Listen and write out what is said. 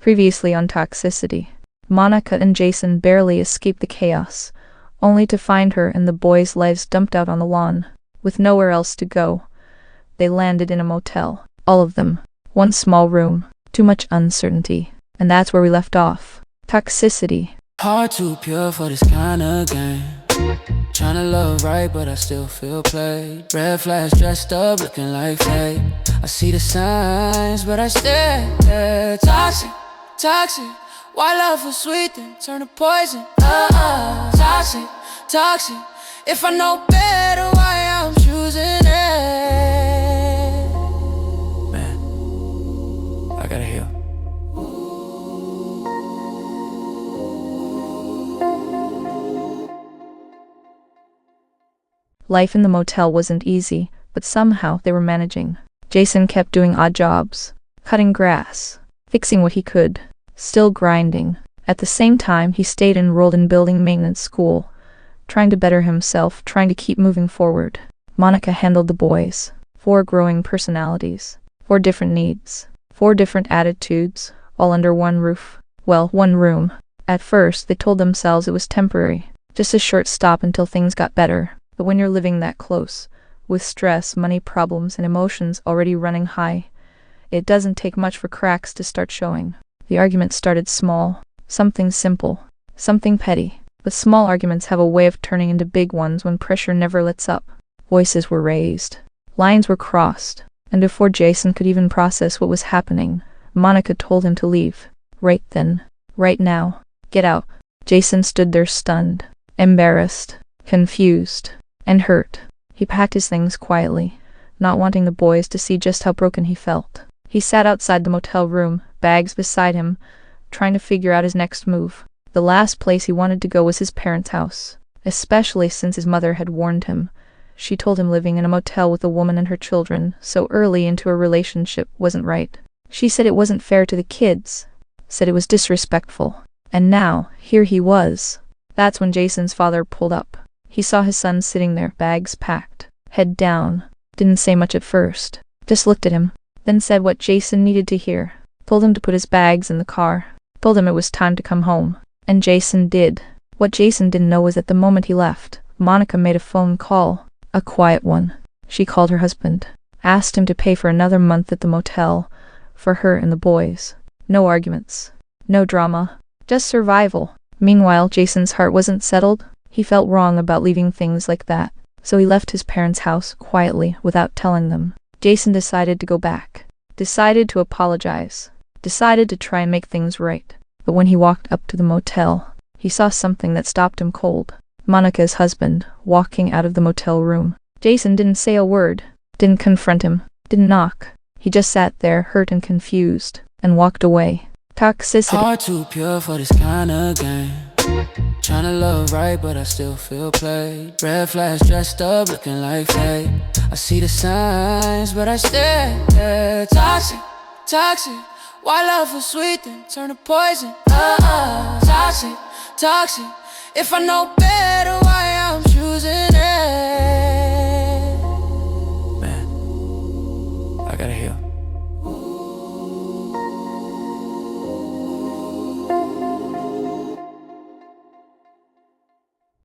Previously on Toxicity, Monica and Jason barely escaped the chaos, only to find her and the boys' lives dumped out on the lawn. With nowhere else to go, they landed in a motel. All of them. One small room. Too much uncertainty. And that's where we left off. Toxicity. Heart too pure for this kind of game. Tryna love right, but I still feel played. Red flags dressed up, looking like fate. I see the signs, but I stare. Toxic, toxic. Why love was sweet, then turn to poison? Toxic, toxic. If I know better, why I'm choosing it? Man, I gotta heal. Life in the motel wasn't easy, but somehow they were managing. Jason kept doing odd jobs, cutting grass, fixing what he could, still grinding. At the same time, he stayed enrolled in building maintenance school, trying to better himself, trying to keep moving forward. Monica handled the boys. 4 growing personalities, 4 different needs, 4 different attitudes, all under one roof. Well, one room. At first, they told themselves it was temporary, just a short stop until things got better. But when you're living that close, with stress, money problems, and emotions already running high, it doesn't take much for cracks to start showing. The argument started small, something simple, something petty, but small arguments have a way of turning into big ones when pressure never lets up. Voices were raised, lines were crossed, and before Jason could even process what was happening, Monica told him to leave. Right then, right now, get out. Jason stood there stunned, embarrassed, confused, and hurt. He packed his things quietly, not wanting the boys to see just how broken he felt. He sat outside the motel room, bags beside him, trying to figure out his next move. The last place he wanted to go was his parents' house, especially since his mother had warned him. She told him living in a motel with a woman and her children so early into a relationship wasn't right. She said it wasn't fair to the kids, said it was disrespectful. And now, here he was. That's when Jason's father pulled up. He saw his son sitting there, bags packed, head down. Didn't say much at first, just looked at him, then said what Jason needed to hear. Told him to put his bags in the car. Told him it was time to come home. And Jason did. What Jason didn't know was at the moment he left, Monica made a phone call. A quiet one. She called her husband. Asked him to pay for another month at the motel, for her and the boys. No arguments. No drama. Just survival. Meanwhile, Jason's heart wasn't settled. He felt wrong about leaving things like that, so he left his parents' house quietly without telling them. Jason decided to go back. Decided to apologize. Decided to try and make things right. But when he walked up to the motel, he saw something that stopped him cold. Monica's husband, walking out of the motel room. Jason didn't say a word, didn't confront him, didn't knock. He just sat there, hurt and confused, and walked away. Toxicity. Heart too pure for this kind of game. Tryna love right, but I still feel played. Red flags dressed up, looking like fate. I see the signs, but I stare. Toxic, toxic. Why love was sweet, then turn to poison? Toxic, toxic. If I know better,